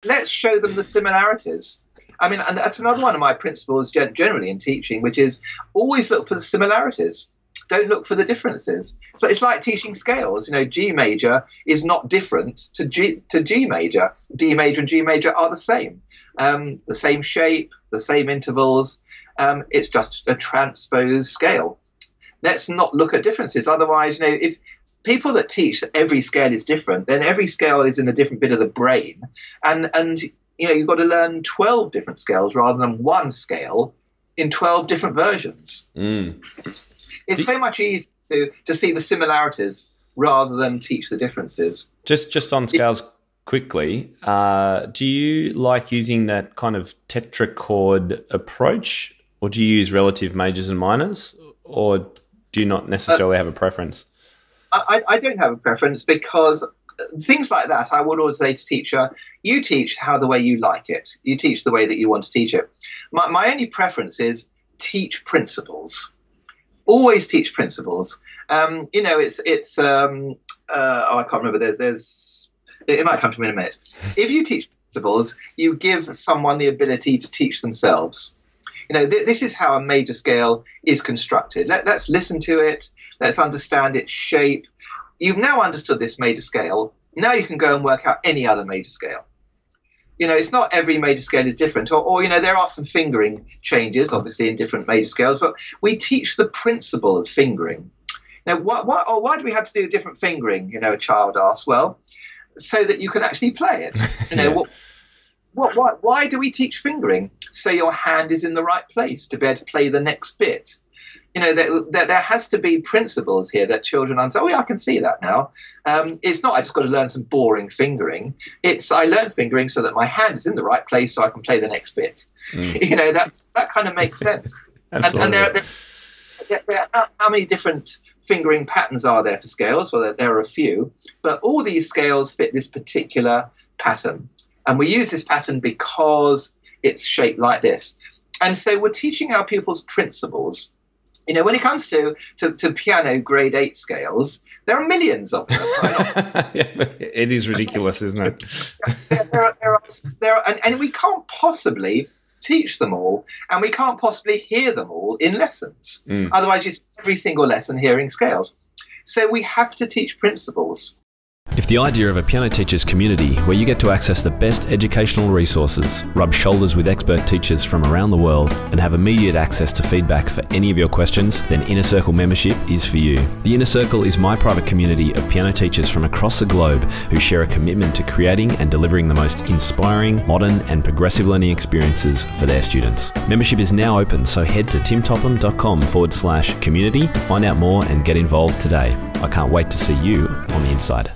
let's show them the similarities. I mean, and that's another one of my principles generally in teaching, which is always look for the similarities. Don't look for the differences. So it's like teaching scales. You know, G major is not different to G major. D major and G major are the same shape, the same intervals. It's just a transposed scale. Let's not look at differences. Otherwise, you know, if people that teach that every scale is different, then every scale is in a different bit of the brain, and you know, you've got to learn 12 different scales rather than one scale in 12 different versions. It's so much easier to see the similarities rather than teach the differences. Just on scales quickly, do you like using that kind of tetrachord approach, or do you use relative majors and minors, or do you not necessarily have a preference? I don't have a preference, because things like that, I would always say to teacher, you teach the way you like it. You teach the way that you want to teach it. My only preference is teach principles. Always teach principles. You know, I can't remember. It might come to me in a minute. If you teach principles, you give someone the ability to teach themselves. You know, this is how a major scale is constructed. Let's listen to it. Let's understand its shape. You've now understood this major scale. Now you can go and work out any other major scale. You know, it's not every major scale is different, or you know, there are some fingering changes, obviously, in different major scales, but we teach the principle of fingering. Now, why do we have to do different fingering? You know, a child asks. Well, so that you can actually play it. You know, why do we teach fingering? So your hand is in the right place to be able to play the next bit. You know, there has to be principles here that children understand. Oh, yeah, I can see that now. It's not I just got to learn some boring fingering. It's I learn fingering so that my hand is in the right place so I can play the next bit. You know, that kind of makes sense. And how many different fingering patterns are there for scales? Well, there are a few, but all these scales fit this particular pattern. And we use this pattern because it's shaped like this. And so we're teaching our pupils principles. You know, when it comes to piano grade 8 scales, there are millions of them. Right? Yeah, it is ridiculous, isn't it? There are, and we can't possibly teach them all, and we can't possibly hear them all in lessons. Otherwise, you spend every single lesson hearing scales. So we have to teach principles. If the idea of a piano teachers community where you get to access the best educational resources, rub shoulders with expert teachers from around the world, and have immediate access to feedback for any of your questions, then InnerCircle membership is for you. The InnerCircle is my private community of piano teachers from across the globe who share a commitment to creating and delivering the most inspiring, modern and progressive learning experiences for their students. Membership is now open, so head to timtopham.com/community to find out more and get involved today. I can't wait to see you on the inside.